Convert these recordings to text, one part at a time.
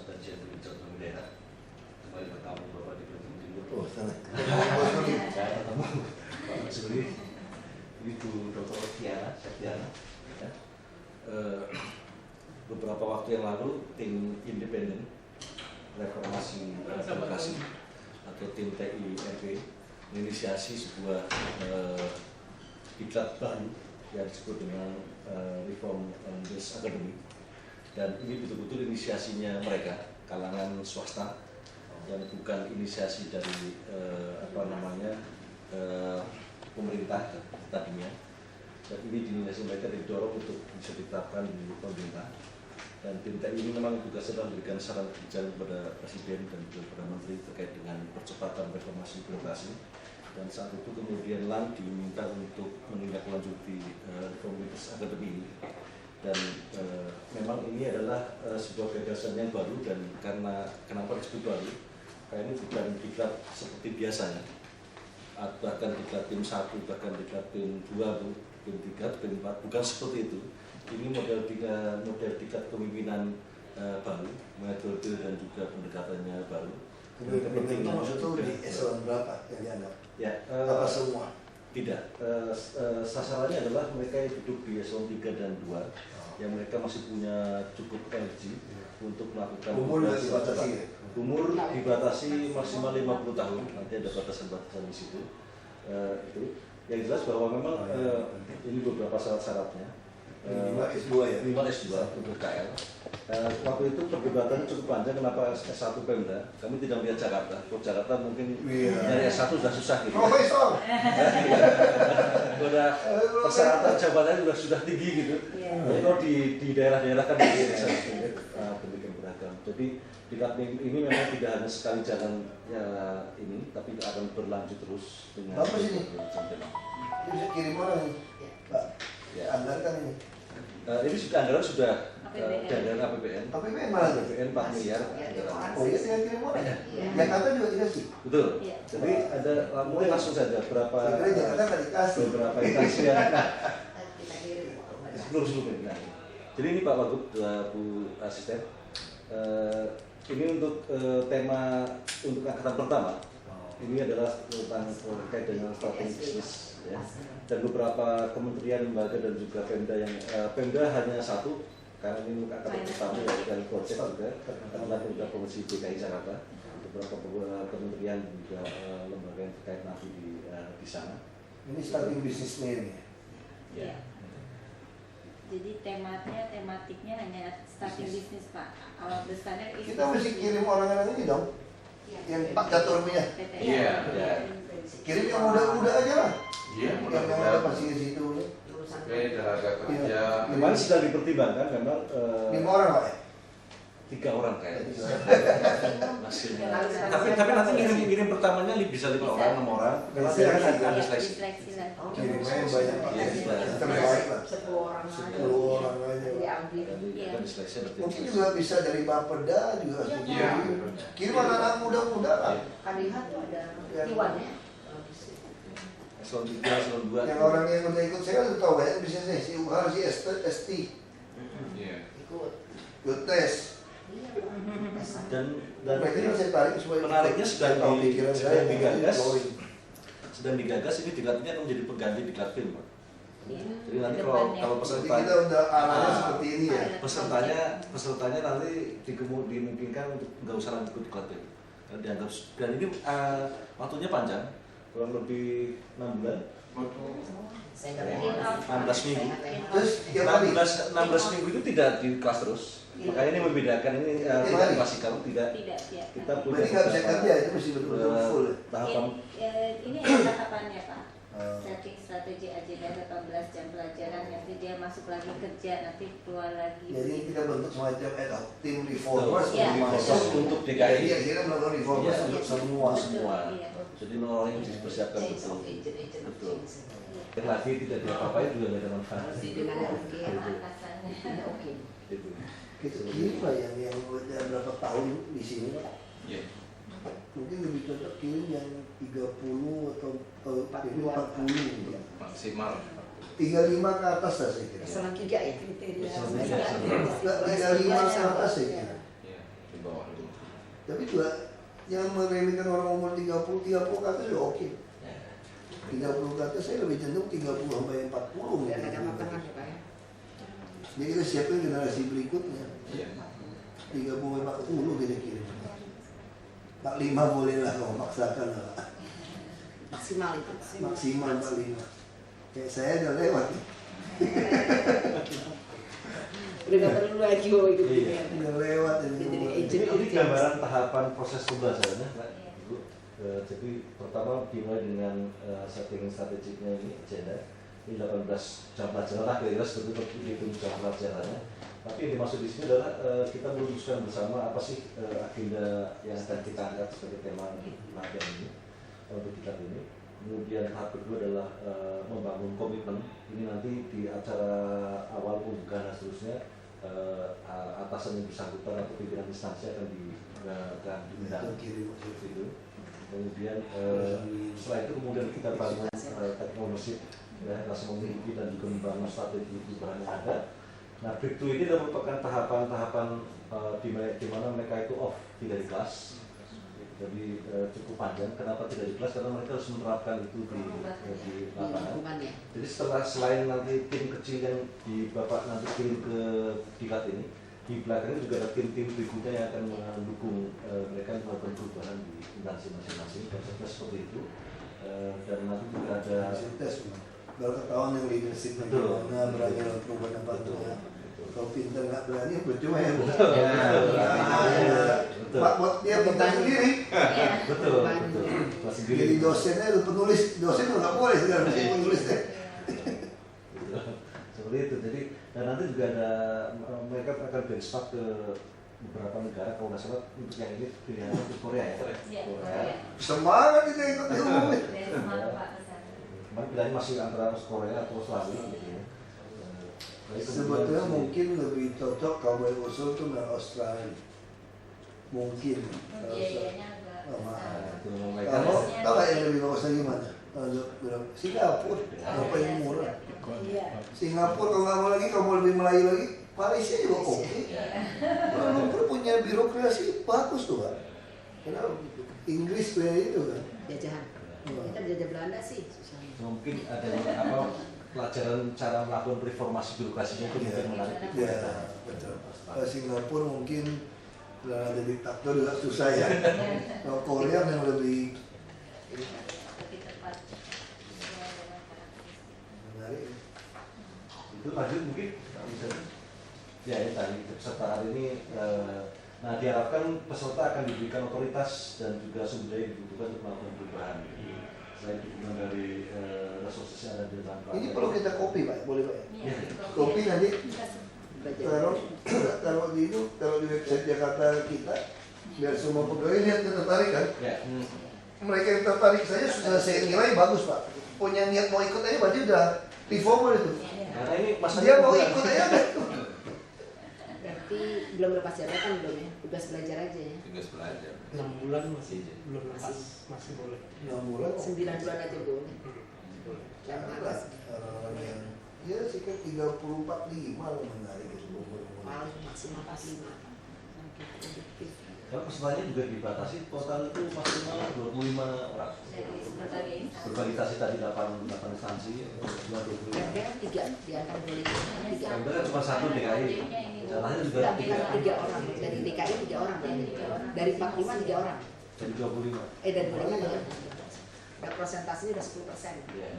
kajian dari otonomi daerah. Kembali bertamu Bapak di Belitung Timur. Oh, sana. Pak Suri, Ibu Dr. Tiana, Septiana. Ya. Beberapa waktu yang lalu tim independen reformasi demokrasi atau tim TIRP menginisiasi sebuah diklat baru yang disebut dengan Reform This Academy, dan ini betul-betul inisiasinya mereka, kalangan swasta, yang bukan inisiasi dari pemerintah tadinya. Dan ini inisiasi mereka didorong untuk bisa diterapkan di pemerintah. Dan tim TI ini memang juga sedang memberikan saran kebijakan kepada Presiden dan juga kepada Menteri terkait dengan percepatan reformasi birokrasi. Dan saat itu kemudian LAN diminta untuk menindaklanjuti Reform This Academy ini. Dan memang ini adalah sebuah gagasan yang baru, dan karena kenapa disebut baru? Karena ini bukan diklat seperti biasanya, bahkan diklat tim 1, bahkan diklat tim 2, tim 3, tim 4, bukan seperti itu. Ini model diklat kepemimpinan baru, metode dan juga pendekatannya baru. Kepemimpinan itu maksudnya di eselon berapa yang dianggap? Ya, apa semua? Tidak, sasarannya adalah mereka yang duduk di eselon 3 dan 2, yang mereka masih punya cukup energi untuk melakukan umur dibatasi ya? Umur dibatasi maksimal 50 tahun, nanti ada batasan-batasan di situ. Itu yang jelas bahwa memang ini beberapa syarat-syaratnya. Minimal S2 ya? Minimal S2 untuk KL. Waktu itu perdebatannya cukup panjang, kenapa S1 Pemda. Kami tidak melihat Jakarta. Kalau Jakarta mungkin dari S1 sudah susah gitu. Profesor! Udah persyaratan jabatannya sudah tinggi gitu. Kalau di daerah-daerah kan pendidikan beragam. Jadi diklat ini memang tidak hanya sekali jalan ya ini, tapi akan berlanjut terus dengan. Bapak sini. Ini bisa kirim orang nih, Pak. Ya. Anggarkan ini. Ini sudah anggaran sudah anggaran APBN. APBN malah APBN 4 miliar. Oh iya, tinggal kirim orang ya? Jakarta juga dikasih. Betul. Jadi ada mulai langsung saja berapa. Jakarta nggak dikasih. Beberapa instansi yang sebelum nah. Jadi ini Pak Wagub, Bu Asisten. Ini untuk tema untuk angkatan pertama. Ini adalah tentang terkait dengan strategi bisnis, ya. Dan beberapa kementerian, lembaga dan juga Pemda yang Pemda hanya satu, karena ini angkatan pertama dari Gojek juga, adalah Pemda Provinsi DKI Jakarta. Beberapa kementerian dan juga lembaga yang terkait nanti di sana. Ini starting bisnisnya ini. Ya. Jadi tematiknya hanya starting bisnis Pak. Awal besarnya kita mesti kirim orang-orang ini dong. Yang Pak Gator punya. Iya. Kirim yang muda-muda aja lah. Iya, yang ada pasti di situ. Tenaga kerja. Kemarin sudah dipertimbangkan memang 5 orang Pak ya? 3 orang kayaknya. Tapi nanti kirim pertamanya bisa 5 orang, 6 orang. Nanti akan ada seleksi. Kirimnya yang banyak Pak. Terbaik lah. 10 orang aja. Mungkin juga bisa dari Bapeda juga. Kirim anak-anak muda-muda lah. Kalihat tuh ada Iwannya. Eselon 3, eselon 2. Yang orang yang udah ikut saya udah tahu banyak bisnisnya. Si UHAR, si ST. Ikut tes. Dan mereka ini saya tarik supaya menariknya sedang digagas ini diklatnya akan menjadi pengganti diklat film, Pak. Jadi nanti kalau peserta kita udah arahnya seperti ini ya. Pesertanya nanti dimungkinkan untuk nggak usah lanjut diklat film. Dianggap dan ini waktunya panjang, kurang lebih 6 bulan. 16 minggu. Terus 16 minggu itu tidak di kelas terus. Makanya ini membedakan, ini tidak klasikal, tidak. Kita punya. Berarti nggak bisa kerja, itu mesti betul-betul full. Tahapan. Ini ada tahapannya Pak. Setting strategi agenda 18 jam pelajaran, nanti dia masuk lagi kerja, nanti keluar lagi. Jadi kita bentuk semacam tim reformers untuk DKI. Iya, kita melakukan reformers untuk semua. Jadi orang yang dipersiapkan betul. Yang lagi tidak diapa-apain juga nggak ada manfaat. Kita kirim lah yang udah berapa tahun di sini Pak. Mungkin lebih cocok kirim yang 30 atau 40 maksimal 35 ke atas lah saya kira. Eselon 3 ya kriteria. 35 ke atas saya kira. di bawah. Tapi juga yang meremehkan orang umur 30 ke atas ya oke. 30 ke atas saya lebih cenderung 30 sampai 40 Dan ada matangan ya Pak ya. Jadi kita siapin generasi berikutnya. 30 sampai 40 kira-kira. 45 boleh lah kalau maksakan lah. Maksimal itu. Maksimal 45. Kayak saya udah lewat. Udah gak perlu lagi mau ikut Iya. Udah lewat Jadi ini. agent. Ini gambaran tahapan proses pembelajarannya, Pak. Ibu. Jadi pertama dimulai dengan setting strategiknya ini agenda. Ini 18 jam pelajaran lah, kira-kira seperti itu jam pelajarannya. Tapi yang dimaksud di sini adalah kita merumuskan bersama apa sih agenda yang akan kita angkat sebagai tema latihan ini untuk kita ini. Kemudian tahap kedua adalah membangun komitmen. Ini nanti di acara awal pembukaan dan seterusnya atasan yang bersangkutan atau pimpinan instansi akan diundang seperti itu. Kemudian setelah itu kemudian kita bangun teknologi, ya, rasa memiliki dan juga membangun strategi perubahan yang ada. Nah, breakthrough ini adalah merupakan tahapan-tahapan di mana mereka itu off, tidak di kelas. Jadi cukup panjang. Kenapa tidak di kelas? Karena mereka harus menerapkan itu di lapangan. Jadi selain nanti tim kecil yang di Bapak nanti kirim ke Diklat ini, di belakangnya juga ada tim-tim berikutnya yang akan mendukung mereka melakukan perubahan di instansi masing-masing. Konsepnya seperti itu. Dan nanti juga ada tes baru ketahuan yang leadership bagaimana berani dalam perubahan apa. Kalau pintar nggak berani percuma ya. Pak buat dia pintar sendiri. Betul. Jadi dosennya itu penulis, dosen nggak boleh sekarang penulisnya. Seperti itu. Jadi dan nanti juga ada mereka akan benchmark ke beberapa negara, kalau nggak salah untuk yang ini pilihannya ke Korea ya. Korea. Semangat itu ikut ilmu. Pilihannya masih antara Korea atau Australia gitu ya. Sebetulnya mungkin lebih cocok kalau yang usul itu dari Australia. Mungkin. Kalau tahu yang lebih bagus gimana? Singapura, apa yang murah? Singapura kalau nggak mau lagi, kalau mau lebih Melayu lagi, Malaysia juga oke. Kuala Lumpur punya birokrasi bagus tuh Pak. Kenapa? Inggris punya itu kan. Jajahan. Kita jajah Belanda sih susah. Mungkin ada apa pelajaran cara melakukan reformasi birokrasinya itu mungkin menarik. Ya, betul. Singapura mungkin ada diktator juga susah ya. Kalau Korea yang lebih tepat menarik. Itu lanjut mungkin misalnya. Ya, ini tadi peserta hari ini. Nah, diharapkan peserta akan diberikan otoritas dan juga sumber daya yang dibutuhkan untuk melakukan perubahan. Selain dukungan dari resources yang ada di dalam. Ini perlu kita copy Pak, boleh Pak? ya. Copy nanti taruh di itu, taruh di website Jakarta kita, biar semua pegawai lihat tertarik kan? Ya. Mereka yang tertarik saja sudah saya nilai bagus Pak. Punya niat mau ikut aja berarti udah reformer itu. Karena ini Dia mau ikut aja kan? Berarti belum lepas jabatan belum ya? Tugas belajar aja ya? Tugas belajar. 6 bulan masih belum lepas, masih boleh. 6 bulan. 9 bulan aja boleh. Yang harus Orang yang ya sih kan 34-5 lah menarik itu paling maksimal 45. Kalau pesertanya juga dibatasi, total itu maksimal 25 orang. Dari berbagai instansi. Berbagai instansi tadi 8 instansi, 25. Kan 3 di antara boleh 3. Sebenarnya cuma satu DKI. Caranya juga Tiga orang dari DKI 3 orang berarti. Dari 45 3 orang. Jadi 25. Dari 25 ya. Dan presentasinya udah 10%. Iya.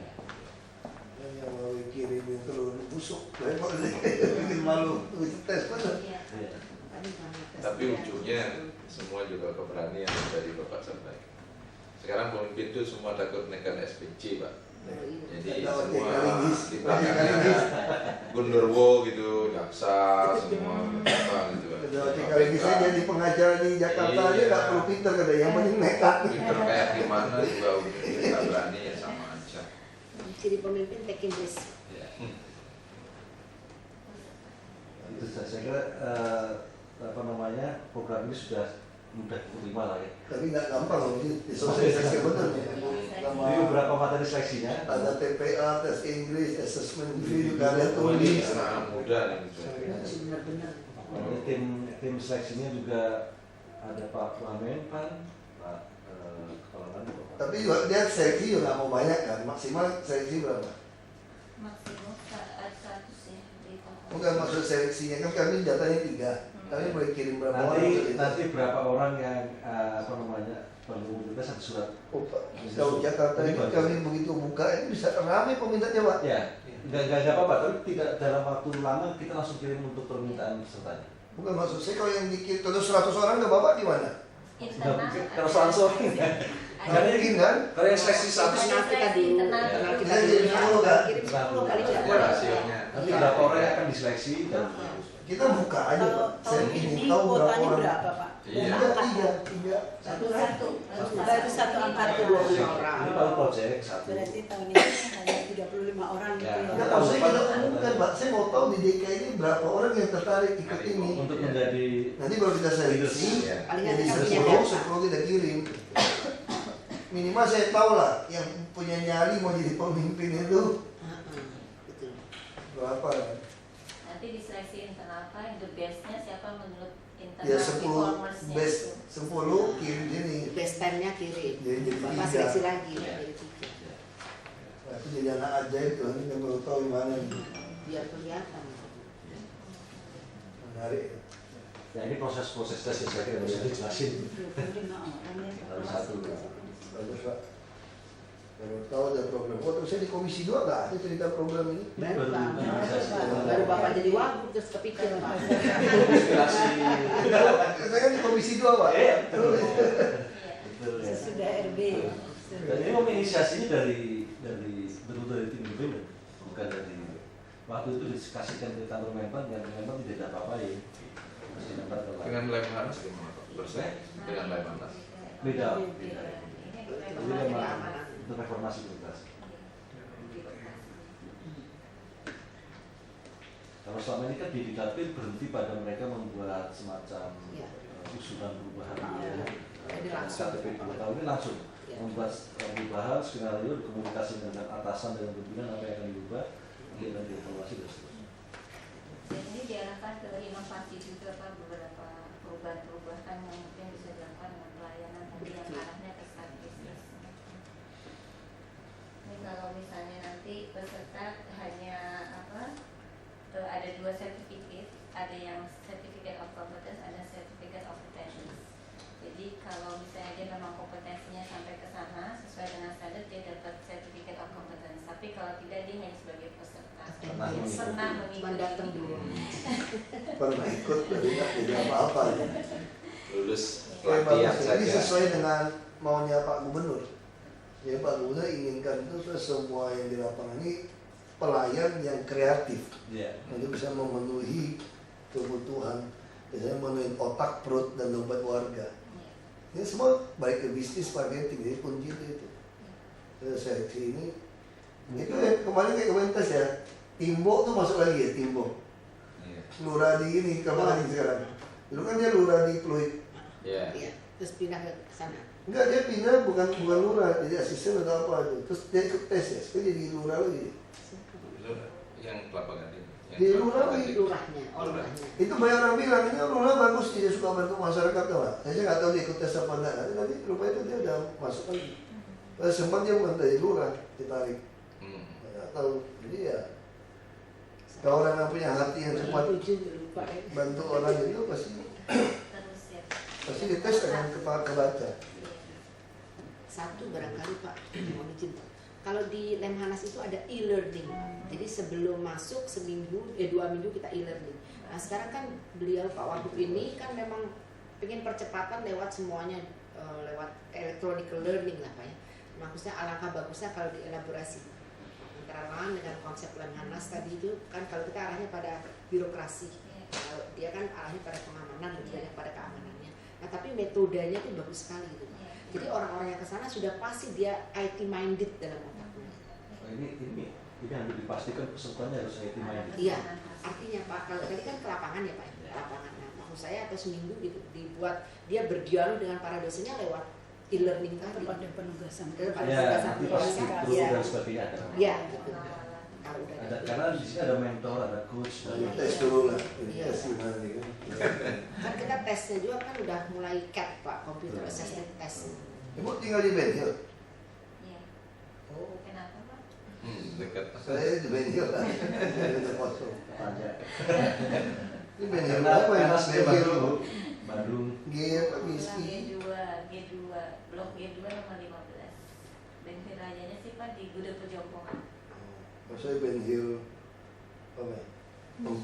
yang mau kirimin telur busuk, repot bikin malu, itu tes bener. Iya. Iya. Tapi ujungnya semua juga keberanian dari Bapak sampaikan. Sekarang pemimpin itu semua takut naikkan SPC Pak. Jadi semua di belakangnya Gundurwo gitu, jaksa semua apa gitu. Kali ini saya jadi pengacara di Jakarta aja nggak perlu pinter kada, yang penting nekat. Pinter kayak gimana juga kita berani ya sama aja. Jadi pemimpin taking risk. Ya. Itu saya kira apa namanya program ini sudah mudah diterima lah ya. Tapi nggak gampang loh, ini sosialisasi bener ya. Jadi beberapa materi seleksinya Ada TPA, tes Inggris, assessment review juga ada tulis. Anak muda nih. Benar-benar. Ini tim seleksinya juga ada Pak Wamenpan, Pak Kepala Kantor. Tapi juga dia seleksi juga nggak mau banyak kan, maksimal seleksi berapa? Maksimum 100 ya. Bukan maksud seleksinya kan kami datanya 3, kami boleh kirim berapa orang? Nanti berapa orang yang perlu kita satu surat. Oh Pak, kalau Jakarta ini kami begitu buka ini bisa ramai peminatnya Pak. Ya, nggak apa-apa, tapi tidak dalam waktu lama kita langsung kirim untuk permintaan pesertanya. Bukan maksud saya kalau yang dikirim kalau 100 orang ke Bapak gimana? Kalau langsung. Karena mungkin kan? Kalau yang seleksi 100 kita dulu, kita kirim 10 kan? kirim 10 kali Ada ya. rasionya. Nanti berapa orang yang akan diseleksi dan Kita buka aja Pak. Saya Tahun ingin ini tahu berapa kuotanya orang. berapa Pak? Iya. Tiga. Baru satu angkatan. 25 orang. ini baru proyek satu. Berarti tahun ini hanya 35 orang gitu Ya. ya. Nah, kalau saya kita bukan Pak, saya mau tahu di DKI ini berapa orang yang tertarik ikut ini. Untuk menjadi Nanti baru kita seleksi, Ya. Paling jadi nanti kan 10, punya data. 10 kita kirim. Minimal saya tahu lah yang punya nyali mau jadi pemimpin itu Betul. berapa kan? Nanti diseleksi internal apa, the best-nya siapa menurut internal Ya 10 e-commerce-nya best itu. 10 kirim sini. Best time-nya kirim. Jadi Bapak 3. seleksi lagi jadi 3. Nah, itu jadi anak ajaib tuh, ini yang baru tahu gimana nih. Biar kelihatan. Menarik. ya ini proses-proses tes yang saya kira bisa dijelasin. 25 orang ya. Harus satu. Bagus Pak. Baru tahu ada program. Oh, terus saya di Komisi 2 nggak ada cerita program ini. Baru Baru baru Bapak jadi wagub terus kepikir Pak. Inspirasi. Saya kan di Komisi 2 Pak. Iya. Iya. Betul ya. Sesudah RB. Dan ini menginisiasinya dari betul dari tim independen, bukan dari waktu itu dikasihkan ke kantor Menpan dan Menpan tidak ada apa-apain. Masih nempel ke lain. Dengan Lemhanas gimana Pak? Bersaing dengan Lemhanas. Beda. Ini Jadi memang itu reformasi tuntas. Kalau selama ini kan di dapil berhenti pada mereka membuat semacam Iya. usulan perubahan Jadi langsung. KTP 2 tahun ini langsung Iya. membuat perubahan skenario komunikasi dengan atasan dengan pimpinan apa yang akan diubah nanti akan dievaluasi dan seterusnya. Dan ini diarahkan ke inovasi juga Pak, beberapa perubahan-perubahan yang mungkin bisa dilakukan dengan pelayanan tadi yang arahnya ke start business. Ini kalau misalnya nanti peserta hanya ada 2 sertifikat, ada yang Certificate of Competence, ada Certificate of Attendance. Jadi kalau misalnya dia memang kompetensinya sampai ke sana sesuai dengan standar, dia dapat Certificate of Competence. Tapi kalau tidak, dia hanya sebagai peserta. Pernah mengikuti. Cuma datang dulu. Pernah ikut tapi nggak jadi apa-apa. Lulus Oke, pelatihan bagus. Ini saja. sesuai dengan maunya Pak Gubernur. Ya Pak Gubernur inginkan itu semua yang di lapangan ini pelayan yang kreatif. Iya. Itu bisa memenuhi kebutuhan, biasanya memenuhi otak, perut, dan dompet warga. Ini semua baik ke bisnis, marketing, jadi kunci itu. Seleksi ini, itu ya, kemarin kayak komentar ya, Timbo tuh masuk lagi ya, Timbo. Iya. Lurah di ini, kemana sekarang? Dulu kan dia lurah di Pluit. Iya. Iya. Terus pindah ke sana. Enggak, dia pindah bukan lurah, jadi asisten atau apa itu. Terus dia ikut tes ya, sekarang jadi lurah lagi. Itu yang Kelapa Gading. Yang Di Kelapa Lurah, Gading. Lurahnya, orangnya. Itu banyak orang bilang, ini lurah bagus, dia suka bantu masyarakat tuh Pak. Saya nggak tahu dia ikut tes apa enggak, tapi rupanya itu dia udah masuk lagi. Sempat dia bukan dari lurah, ditarik. Saya nggak tahu, jadi ya kalau orang yang punya hati yang cepat lupa ya. bantu orang itu pasti Terus ya. pasti dites dengan kebaca. Satu barangkali Pak, mohon izin Pak. Kalau di Lemhanas itu ada e-learning. Jadi sebelum masuk 2 minggu kita e-learning. Nah sekarang kan beliau Pak Wagub ini kan memang pengen percepatan lewat semuanya lewat electronic learning lah Pak ya. Maksudnya alangkah bagusnya kalau dielaborasi antara lain dengan konsep Lemhanas tadi itu kan kalau kita arahnya pada birokrasi. Kalau dia kan arahnya pada pengamanan lebih banyak pada keamanannya. Nah tapi metodenya itu bagus sekali gitu. Jadi orang-orang yang kesana sudah pasti dia IT minded dalam otaknya. Oh, ini harus dipastikan pesertanya harus IT minded. Iya, artinya Pak, kalau tadi kan ke lapangan ya Pak, ke lapangan. Nah, maksud saya atau seminggu gitu dibuat dia berdialog dengan para dosennya lewat e-learning tadi. Pada penugasan. Pada Ya, penugasan nanti pasti penugasan. guru dan sebagainya ada. Iya, gitu. kalau udah ada, karena di sini ada mentor, ada coach. Tes dulu lah, tes gimana nih kan. Kan kita tesnya juga kan udah mulai CAT Pak, computer assessment test. Ibu tinggal di Ben Hill? Iya. Oh, Kenapa Pak? Dekat. saya di Ben Hill lah. Saya di Poso. Ini Ben Hill Karena apa ya Mas? Ben Hill Bandung. G apa Giski? G2, blok G2 nomor 15. Benhil rajanya sih Pak di Gudeg Pejompongan. Maksudnya Ben Hill apa ya? 4.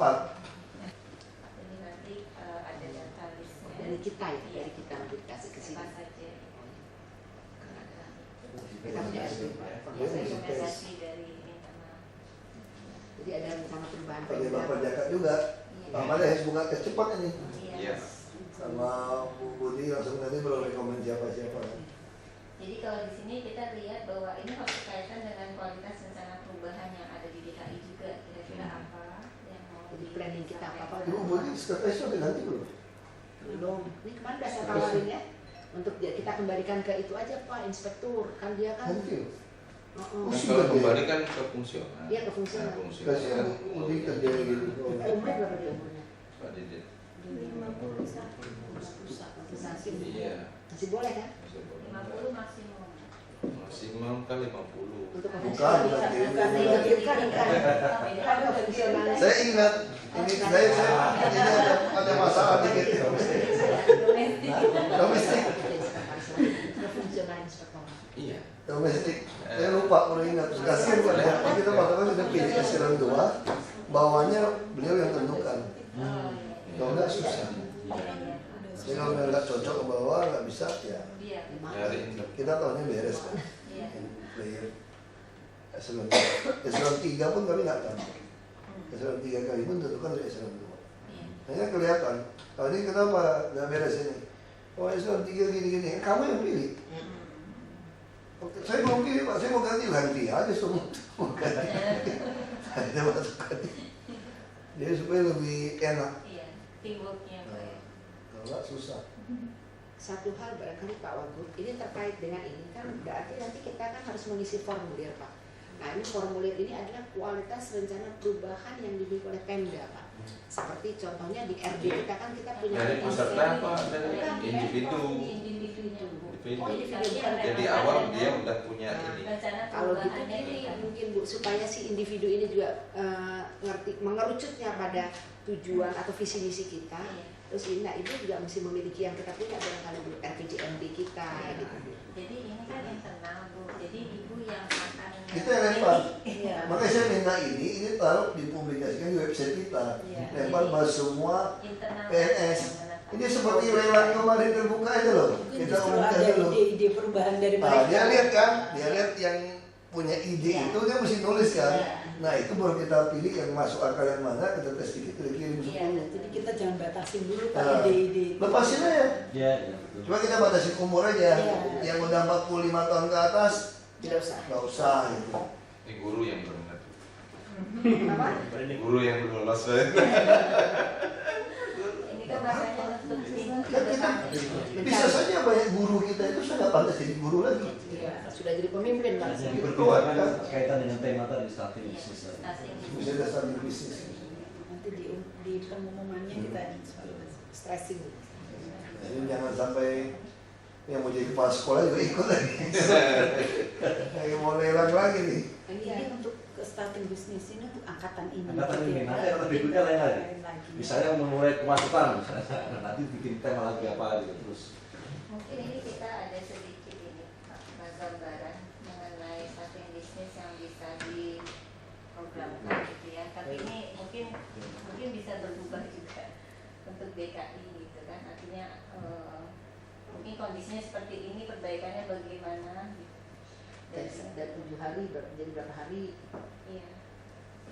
Jadi nanti ada data listnya. Dari kita ya, dari kita nanti kasih ke sini. Apa saja. Kita punya Rekomendasi dari internal. Jadi ada rencana perubahan Pakai Bapak PMDA. Jakat juga. Pak Mada harus buka kecepatan ini. Iya. Sama Bu Budi langsung tadi belum rekomend siapa-siapa. Jadi kalau di sini kita lihat bahwa ini harus berkaitan dengan kualitas rencana perubahan yang ada di DKI juga. Kira-kira apa yang mau Jadi planning kita apa-apa Ibu Budi sekretaris udah ganti belum? belum. Ini kemarin udah saya tawarin ya. Untuk kita kembalikan ke itu aja Pak, inspektur. Kan dia kan Ganti. oh, Kalau kembali kan ke fungsional. Iya, ke fungsional. Kasihan Budi kerja gitu. umurnya berapa dia umurnya? Pak Didit. 51. Iya. Masih boleh kan? 50 maksimum. Maksimum kan 50. Untuk Bukan, saya ingat ini saya ada masalah dikit. Domestik. fungsional inspektor. Iya. Domestik. Saya lupa baru ingat. Kasihan kan ya. Kita mengatakan sudah pilih eselon 2, bawahnya beliau yang tentukan. Kalau enggak susah. Jadi kalau nggak cocok ke bawah nggak bisa ya. Nyari Kita tahunya beres kan. Iya. Player eselon 2. Eselon 3 pun kami nggak tahu. Eselon 3 kali pun tentukan dari eselon 2. Hanya kelihatan. Kalau ini kenapa nggak beres ini? Oh eselon 3 gini-gini. Kamu yang pilih. Saya mau pilih Pak, saya mau ganti aja semua. Mau ganti. Ada masukan. Jadi supaya lebih enak. Iya, teamworknya Pak ya. Kalau nggak susah. Satu hal barangkali Pak Wagub, ini terkait dengan ini kan berarti nanti kita kan harus mengisi formulir Pak. Nah ini formulir ini adalah kualitas rencana perubahan yang dimiliki oleh Pemda Pak. Seperti contohnya di RD kita kan kita punya dari peserta apa dari individu. Jadi awal dia udah punya ini. Kalau gitu ini mungkin Bu supaya si individu ini juga mengerucutnya pada tujuan atau visi misi kita. Terus ini, nah Ibu juga mesti memiliki yang kita punya barangkali Bu, RPJMD kita gitu. Jadi ini kan internal Bu. Jadi Ibu yang akan Itu yang lempar. Makanya saya minta ini taruh dipublikasikan di website kita. Lempar bahwa semua internal PNS. Ini seperti lelang kemarin terbuka aja loh. Kita umumkan dulu. ide perubahan dari Nah, mereka. dia lihat kan, dia lihat yang punya ide itu dia mesti nulis kan. Nah itu baru kita pilih yang masuk akal yang mana, kita tes dikit, kita kirim 10. Jadi kita jangan batasin dulu Pak Nah, ide-ide. lepasin aja. Ya. Cuma kita batasin umur aja. Yang udah 45 tahun ke atas, nggak usah gitu. Ini guru yang benar. Apa? Guru yang lolos. ini kan makanya untuk Kan kita bisa saja banyak guru kita itu sudah pantas jadi guru lagi. Sudah jadi pemimpin Pak. Jadi berkuat kan kaitan dengan tema tadi starting bisnis. Bisa ada starting bisnis. Nanti di pengumumannya kita Stressing. Jadi jangan sampai yang mau jadi kepala sekolah juga ikut lagi. Lagi mau lelang lagi nih. Ini untuk ke starting bisnis ini untuk angkatan ini. Angkatan ini, nanti angkatan berikutnya lain lagi. Misalnya memulai kemacetan, nanti bikin tema lagi apa gitu terus. mungkin ini kita ada sedikit ini gambaran mengenai starting bisnis yang bisa diprogramkan gitu ya. Tapi ini mungkin bisa berubah juga untuk DKI gitu kan. Artinya mungkin kondisinya seperti ini, perbaikannya bagaimana gitu. Dan 7 hari jadi berapa hari? Iya.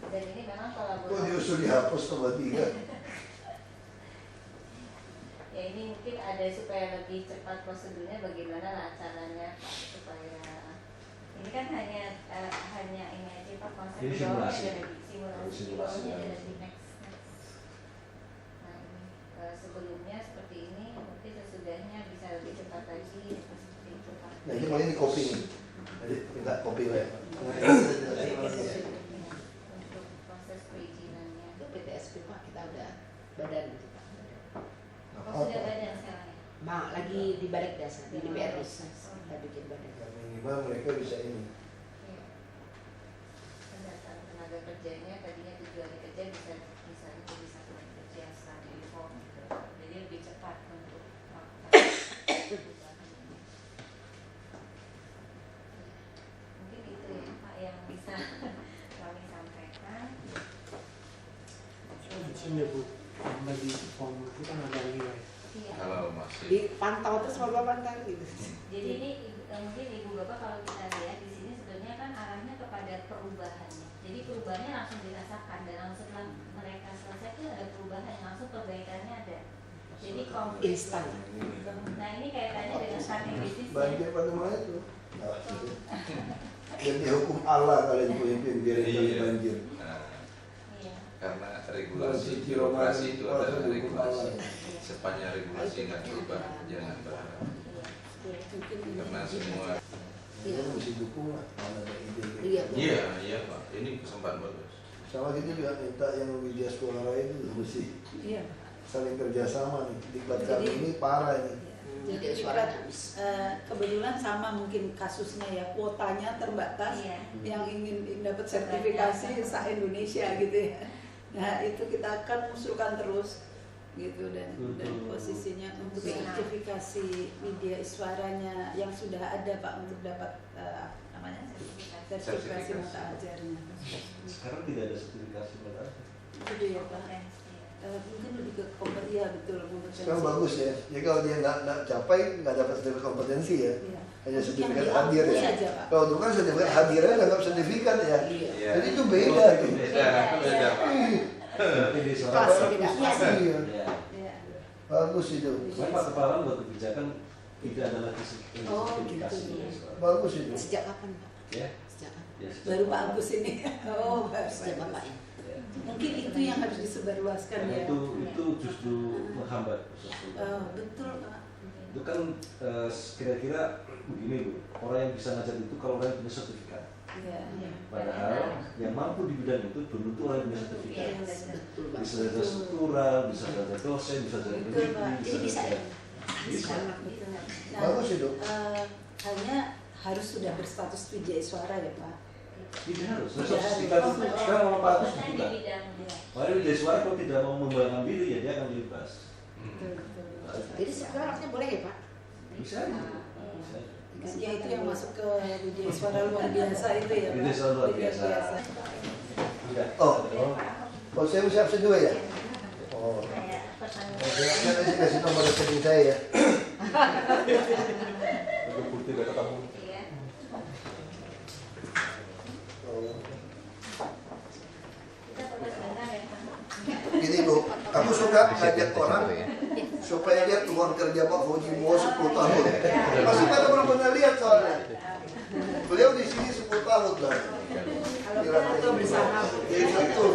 Dan ini memang Kok kolaborasi. diusul dihapus tambah 3? Ya ini mungkin ada supaya lebih cepat prosedurnya, bagaimana lah caranya Pak, supaya ini kan hanya ini aja Pak, konsep Ini di bawahnya simulasi. ada di simulasi di bawahnya ada di next. Nah ini sebelumnya seperti ini, mungkin sesudahnya bisa lebih cepat lagi seperti itu Pak. Nah ini paling di kopi nih. Jadi minta kopi lah. badan gitu Pak. Oh, sudah badan sekarang ya? Lagi di balik dasar di DPRD kita bikin badan. Minimal mereka bisa ini. Pendaftaran tenaga kerjanya tadinya tujuan kerja bisa kerja secara uniform gitu. Jadi lebih cepat untuk melakukan mungkin itu ya Pak yang bisa kami sampaikan. Ini Bu, bagi form itu kan ada nilai. Iya. Kalau masih Dipantau terus Bapak pantau gitu. Jadi ini mungkin Ibu Bapak kalau kita lihat di sini sebenarnya kan arahnya kepada perubahannya. Jadi perubahannya langsung dirasakan dan langsung setelah mereka selesai itu ada perubahan langsung perbaikannya ada. Jadi Instan. Nah ini kaitannya dengan strategi bisnis. Banjir pada mana itu? Jadi hukum Allah kalau pemimpin biar itu banjir. Iya. Karena regulasi birokrasi itu adalah regulasi. Sepanjang regulasi nggak berubah, jangan berharap. Karena semua Kita mesti dukung lah, kalau ada ide. iya Pak, ini kesempatan bagus. Sama kita juga minta yang media suara itu mesti Iya. saling kerjasama nih. Diklat kami ini parah ini. Jadi kebetulan sama mungkin kasusnya ya, kuotanya terbatas. Iya. Yang ingin dapat sertifikasi se-Indonesia gitu ya. Nah itu kita akan usulkan terus gitu dan posisinya untuk sertifikasi media suaranya yang sudah ada Pak untuk dapat namanya sertifikasi mata ajarnya. Sekarang tidak ada sertifikasi mata ajar. Itu ya Pak. Mungkin lebih ke kompetensi ya, betul kompetensi. Sekarang bagus ya. Jadi kalau dia nggak capai nggak dapat sertifikat kompetensi ya. Iya. Hanya sertifikat Yang hadir ya. aja, Pak. Kalau dulu kan sertifikat hadirnya nggak sertifikat ya. Iya. Jadi itu beda tuh. Beda Pak. Ini suara Pasti tidak pasti. Iya. Iya. Bagus itu. Saya Pak Kepala buat kebijakan tidak ada lagi Oh, sertifikasi. gitu. Bagus itu. Sejak kapan Pak? Ya. Sejak kapan? Ya, sejak Baru Pak kapan? Agus ini. Oh, baru. Sejak Bapak ya. Mungkin itu yang harus disebarluaskan Karena ya. itu justru menghambat proses Oh, perubahan. betul Pak. Itu kan kira-kira begini Bu, orang yang bisa ngajar itu kalau orang yang punya sertifikat. Iya. Padahal yang mampu di bidang itu belum tentu orang yang punya sertifikat. Iya, Betul Pak. Bisa jadi struktural, bisa jadi dosen, bisa jadi Betul, peneliti, Pak. Jadi bisa ya? Bisa. Betul. Nah, Bagus itu. hanya harus sudah berstatus Wijaya Suara ya Pak. Tidak harus. Tidak Sertifikat harus. itu sekarang mau Pak Agus Kompeten di buka. bidang Makanya Wijaya Suara kalau tidak mau membayangkan diri ya dia akan bebas. Betul, betul. Jadi sekarang harusnya boleh ya Pak? Bisa aja. Bisa aja. Ya itu yang masuk ke Wijaya Suara luar biasa itu ya Pak. Wijaya Suara luar biasa. Oh saya mesti absen juga ya? Oh. kayak pertanyaan. Saya nanti kasih nomor rekening saya ya. Untuk bukti data kamu. Iya. Oh. Kita foto sebentar ya Pak. Gini Bu, aku suka ngajak orang supaya lihat uang kerja Pak Fauji Bowo 10 tahun. Masih pada belum pernah lihat soalnya. Beliau di sini 10 tahun lah. Kalau kita bersama. Jadi satu.